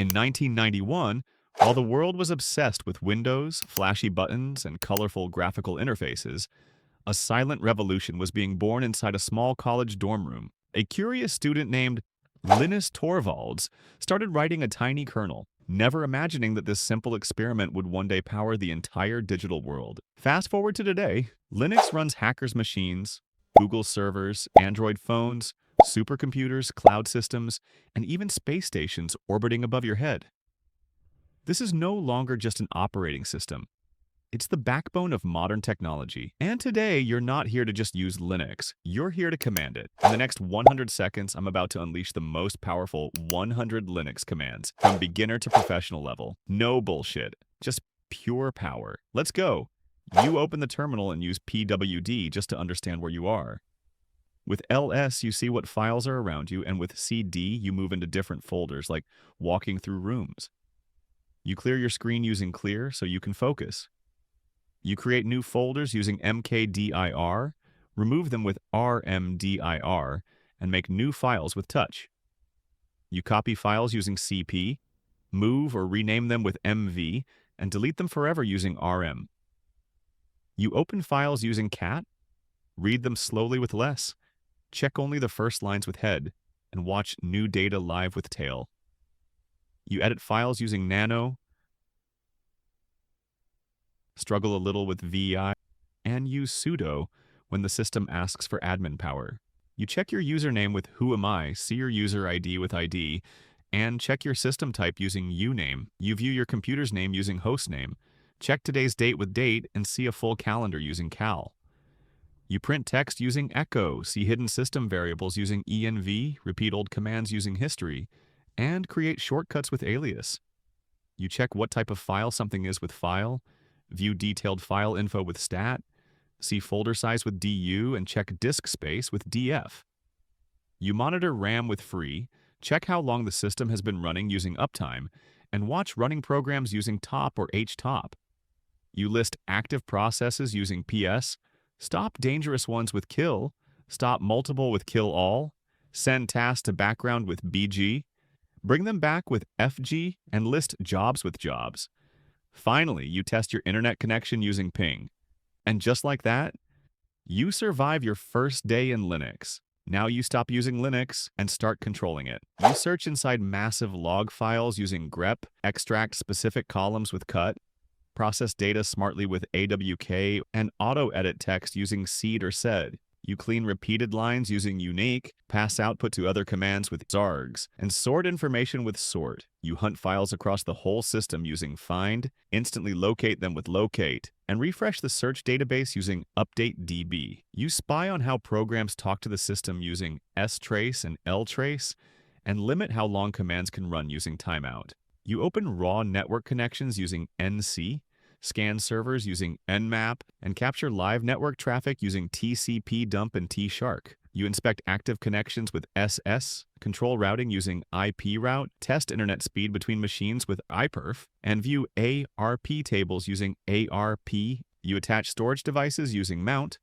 In 1991, while the world was obsessed with Windows, flashy buttons, and colorful graphical interfaces, a silent revolution was being born inside a small college dorm room. A curious student named Linus Torvalds started writing a tiny kernel, never imagining that this simple experiment would one day power the entire digital world. Fast forward to today, Linux runs hackers' machines, Google servers, Android phones, supercomputers, cloud systems, and even space stations orbiting above your head. This is no longer just an operating system. It's the backbone of modern technology. And today, you're not here to just use Linux. You're here to command it. In the next 100 seconds, I'm about to unleash the most powerful 100 Linux commands, from beginner to professional level. No bullshit, just pure power. Let's go. You open the terminal and use pwd just to understand where you are. With ls, you see what files are around you, and with cd, you move into different folders, like walking through rooms. You clear your screen using clear so you can focus. You create new folders using mkdir, remove them with rmdir, and make new files with touch. You copy files using cp, move or rename them with mv, and delete them forever using rm. You open files using cat, read them slowly with less, check only the first lines with head, and watch new data live with tail. You edit files using nano, struggle a little with vi, and use sudo when the system asks for admin power. You check your username with whoami, see your user ID with ID, and check your system type using uname. You view your computer's name using hostname, check today's date with date, and see a full calendar using cal. You print text using echo, see hidden system variables using env, repeat old commands using history, and create shortcuts with alias. You check what type of file something is with file, view detailed file info with stat, see folder size with du, and check disk space with df. You monitor RAM with free, check how long the system has been running using uptime, and watch running programs using top or htop. You list active processes using ps, stop dangerous ones with kill, stop multiple with kill all, send tasks to background with bg, bring them back with fg, and list jobs with jobs. Finally, you test your internet connection using ping. And just like that, you survive your first day in Linux. Now you stop using Linux and start controlling it. You search inside massive log files using grep, extract specific columns with cut, process data smartly with awk, and auto-edit text using seed or sed. You clean repeated lines using unique, pass output to other commands with zargs, and sort information with sort. You hunt files across the whole system using find, instantly locate them with locate, and refresh the search database using updatedb. You spy on how programs talk to the system using strace and ltrace, and limit how long commands can run using timeout. You open raw network connections using nc, scan servers using nmap, and capture live network traffic using tcp dump and tshark. You inspect active connections with ss, control routing using iproute, test internet speed between machines with iperf, and view ARP tables using ARP. You attach storage devices using mount,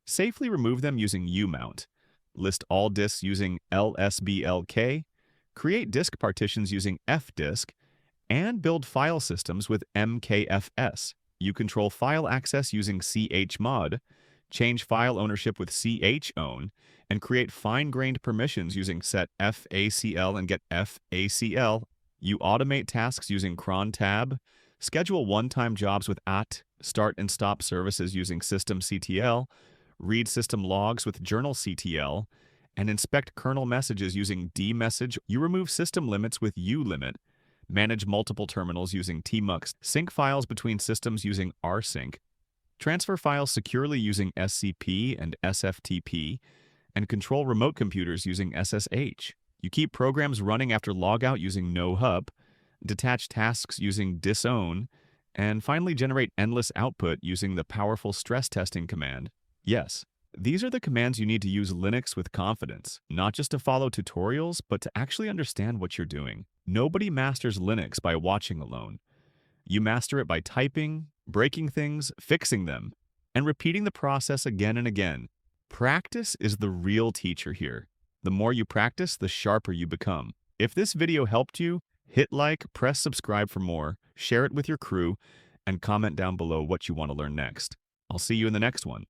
safely remove them using umount, list all disks using lsblk, create disk partitions using fdisk, and build file systems with mkfs. You control file access using chmod, change file ownership with chown, and create fine-grained permissions using set facl and get facl. You automate tasks using cron tab, schedule one-time jobs with at, start and stop services using systemctl, read system logs with journalctl, and inspect kernel messages using dmessage. You remove system limits with ulimit, manage multiple terminals using tmux, sync files between systems using rsync, transfer files securely using scp and sftp, and control remote computers using ssh. You keep programs running after logout using nohub, detach tasks using disown, and finally generate endless output using the powerful stress testing command. Yes, these are the commands you need to use Linux with confidence, not just to follow tutorials, but to actually understand what you're doing. Nobody masters Linux by watching alone. You master it by typing, breaking things, fixing them, and repeating the process again and again. Practice is the real teacher here. The more you practice, the sharper you become. If this video helped you, Hit like, press subscribe for more, share it with your crew, and comment down below what you want to learn next. I'll see you in the next one.